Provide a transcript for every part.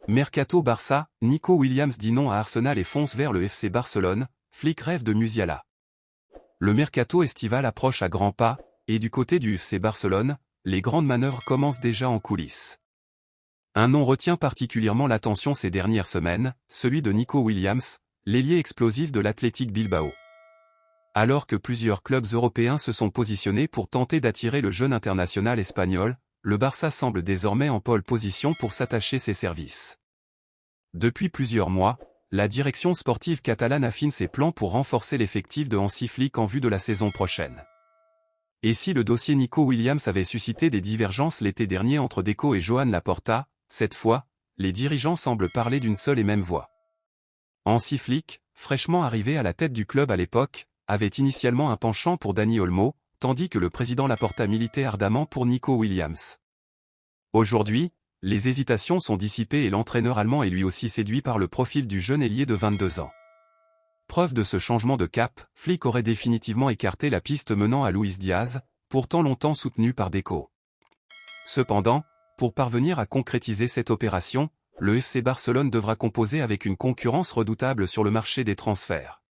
Mercato Barça, Nico Williams dit non à Arsenal et fonce vers le FC Barcelone, Flick rêve de Musiala. Le mercato estival approche à grands pas, et du côté du FC Barcelone, les grandes manœuvres commencent déjà en coulisses. Un nom retient particulièrement l'attention ces dernières semaines, celui de Nico Williams, l'ailier explosif de l'Athletic Bilbao. Alors que plusieurs clubs européens se sont positionnés pour tenter d'attirer le jeune international espagnol, le Barça semble désormais en pole position pour s'attacher ses services. Depuis plusieurs mois, la direction sportive catalane affine ses plans pour renforcer l'effectif de Hansi Flick en vue de la saison prochaine. Et si le dossier Nico Williams avait suscité des divergences l'été dernier entre Deco et Joan Laporta, cette fois, les dirigeants semblent parler d'une seule et même voix. Hansi Flick, fraîchement arrivé à la tête du club à l'époque, avait initialement un penchant pour Dani Olmo, tandis que le président Laporta militait ardemment pour Nico Williams. Aujourd'hui, les hésitations sont dissipées et l'entraîneur allemand est lui aussi séduit par le profil du jeune ailier de 22 ans. Preuve de ce changement de cap, Flick aurait définitivement écarté la piste menant à Luis Diaz, pourtant longtemps soutenu par Deco. Cependant, pour parvenir à concrétiser cette opération, le FC Barcelone devra composer avec une concurrence redoutable sur le marché des transferts.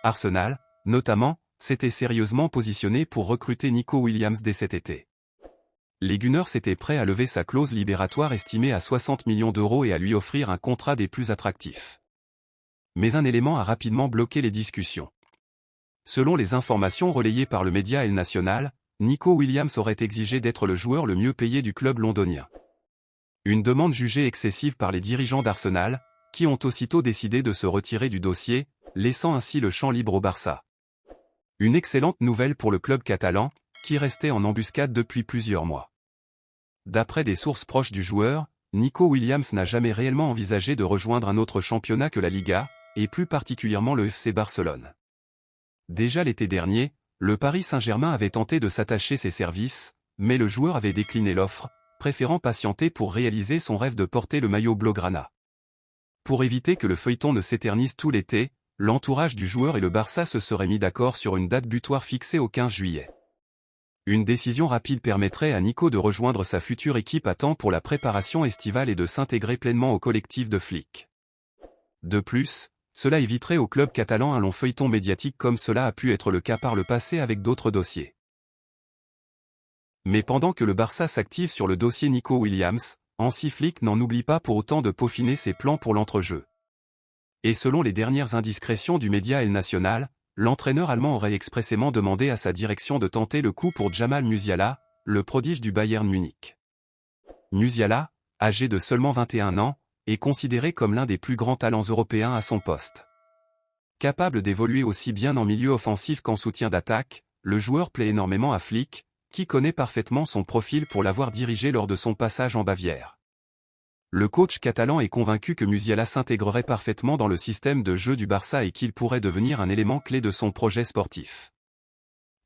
Arsenal, notamment, s'était sérieusement positionné pour recruter Nico Williams dès cet été. Les Gunners étaient prêts à lever sa clause libératoire estimée à 60 millions d'euros et à lui offrir un contrat des plus attractifs. Mais un élément a rapidement bloqué les discussions. Selon les informations relayées par le média El Nacional, Nico Williams aurait exigé d'être le joueur le mieux payé du club londonien. Une demande jugée excessive par les dirigeants d'Arsenal, qui ont aussitôt décidé de se retirer du dossier, laissant ainsi le champ libre au Barça. Une excellente nouvelle pour le club catalan, qui restait en embuscade depuis plusieurs mois. D'après des sources proches du joueur, Nico Williams n'a jamais réellement envisagé de rejoindre un autre championnat que la Liga, et plus particulièrement le FC Barcelone. Déjà l'été dernier, le Paris Saint-Germain avait tenté de s'attacher ses services, mais le joueur avait décliné l'offre, préférant patienter pour réaliser son rêve de porter le maillot blaugrana. Pour éviter que le feuilleton ne s'éternise tout l'été, l'entourage du joueur et le Barça se seraient mis d'accord sur une date butoir fixée au 15 juillet. Une décision rapide permettrait à Nico de rejoindre sa future équipe à temps pour la préparation estivale et de s'intégrer pleinement au collectif de Flick. De plus, cela éviterait au club catalan un long feuilleton médiatique comme cela a pu être le cas par le passé avec d'autres dossiers. Mais pendant que le Barça s'active sur le dossier Nico Williams, Hansi Flick n'en oublie pas pour autant de peaufiner ses plans pour l'entrejeu. Et selon les dernières indiscrétions du média El Nacional, l'entraîneur allemand aurait expressément demandé à sa direction de tenter le coup pour Jamal Musiala, le prodige du Bayern Munich. Musiala, âgé de seulement 21 ans, est considéré comme l'un des plus grands talents européens à son poste. Capable d'évoluer aussi bien en milieu offensif qu'en soutien d'attaque, le joueur plaît énormément à Flick, qui connaît parfaitement son profil pour l'avoir dirigé lors de son passage en Bavière. Le coach catalan est convaincu que Musiala s'intégrerait parfaitement dans le système de jeu du Barça et qu'il pourrait devenir un élément clé de son projet sportif.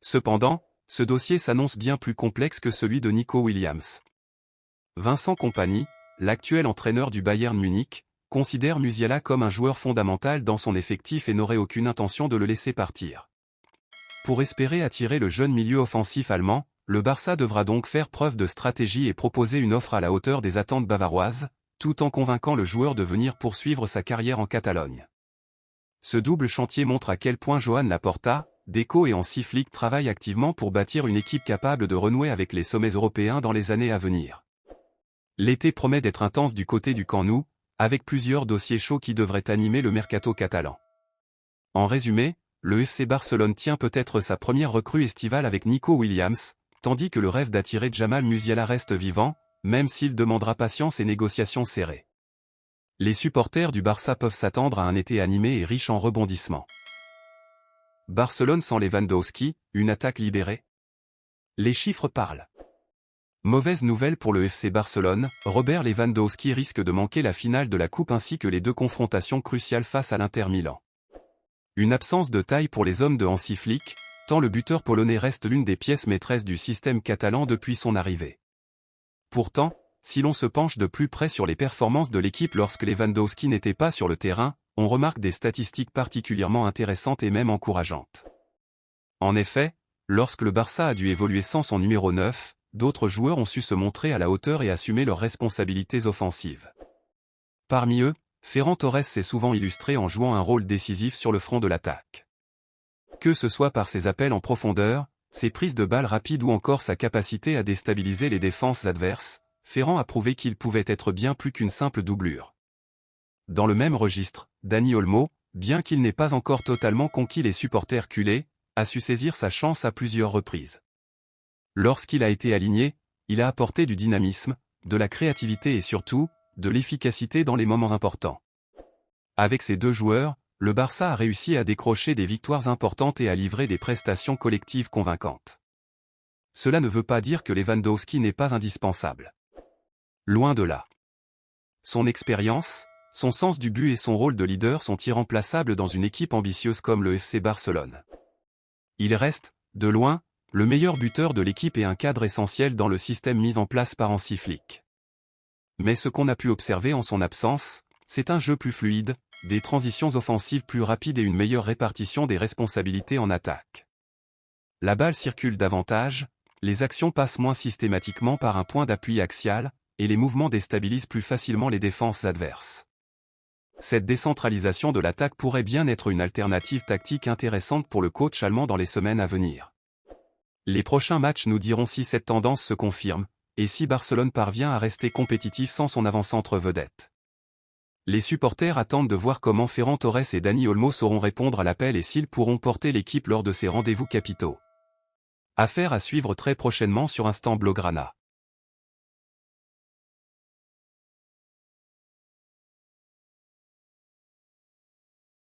Cependant, ce dossier s'annonce bien plus complexe que celui de Nico Williams. Vincent Kompany, l'actuel entraîneur du Bayern Munich, considère Musiala comme un joueur fondamental dans son effectif et n'aurait aucune intention de le laisser partir. Pour espérer attirer le jeune milieu offensif allemand, le Barça devra donc faire preuve de stratégie et proposer une offre à la hauteur des attentes bavaroises, tout en convainquant le joueur de venir poursuivre sa carrière en Catalogne. Ce double chantier montre à quel point Joan Laporta, Deco et Hansi Flick travaillent activement pour bâtir une équipe capable de renouer avec les sommets européens dans les années à venir. L'été promet d'être intense du côté du Camp Nou, avec plusieurs dossiers chauds qui devraient animer le mercato catalan. En résumé, le FC Barcelone tient peut-être sa première recrue estivale avec Nico Williams, tandis que le rêve d'attirer Jamal Musiala reste vivant, même s'il demandera patience et négociations serrées. Les supporters du Barça peuvent s'attendre à un été animé et riche en rebondissements. Barcelone sans Lewandowski, une attaque libérée? Les chiffres parlent. Mauvaise nouvelle pour le FC Barcelone, Robert Lewandowski risque de manquer la finale de la Coupe ainsi que les deux confrontations cruciales face à l'Inter Milan. Une absence de taille pour les hommes de Hansi Flick, tant le buteur polonais reste l'une des pièces maîtresses du système catalan depuis son arrivée. Pourtant, si l'on se penche de plus près sur les performances de l'équipe lorsque Lewandowski n'était pas sur le terrain, on remarque des statistiques particulièrement intéressantes et même encourageantes. En effet, lorsque le Barça a dû évoluer sans son numéro 9, d'autres joueurs ont su se montrer à la hauteur et assumer leurs responsabilités offensives. Parmi eux, Ferran Torres s'est souvent illustré en jouant un rôle décisif sur le front de l'attaque. Que ce soit par ses appels en profondeur, ses prises de balles rapides ou encore sa capacité à déstabiliser les défenses adverses, Ferran a prouvé qu'il pouvait être bien plus qu'une simple doublure. Dans le même registre, Dani Olmo, bien qu'il n'ait pas encore totalement conquis les supporters culés, a su saisir sa chance à plusieurs reprises. Lorsqu'il a été aligné, il a apporté du dynamisme, de la créativité et surtout, de l'efficacité dans les moments importants. Avec ces deux joueurs, le Barça a réussi à décrocher des victoires importantes et à livrer des prestations collectives convaincantes. Cela ne veut pas dire que Lewandowski n'est pas indispensable. Loin de là. Son expérience, son sens du but et son rôle de leader sont irremplaçables dans une équipe ambitieuse comme le FC Barcelone. Il reste, de loin, le meilleur buteur de l'équipe et un cadre essentiel dans le système mis en place par Hansi Flick. Mais ce qu'on a pu observer en son absence, c'est un jeu plus fluide, des transitions offensives plus rapides et une meilleure répartition des responsabilités en attaque. La balle circule davantage, les actions passent moins systématiquement par un point d'appui axial, et les mouvements déstabilisent plus facilement les défenses adverses. Cette décentralisation de l'attaque pourrait bien être une alternative tactique intéressante pour le coach allemand dans les semaines à venir. Les prochains matchs nous diront si cette tendance se confirme, et si Barcelone parvient à rester compétitif sans son avant-centre vedette. Les supporters attendent de voir comment Ferran Torres et Dani Olmo sauront répondre à l'appel et s'ils pourront porter l'équipe lors de ces rendez-vous capitaux. Affaire à suivre très prochainement sur Instant Blaugrana.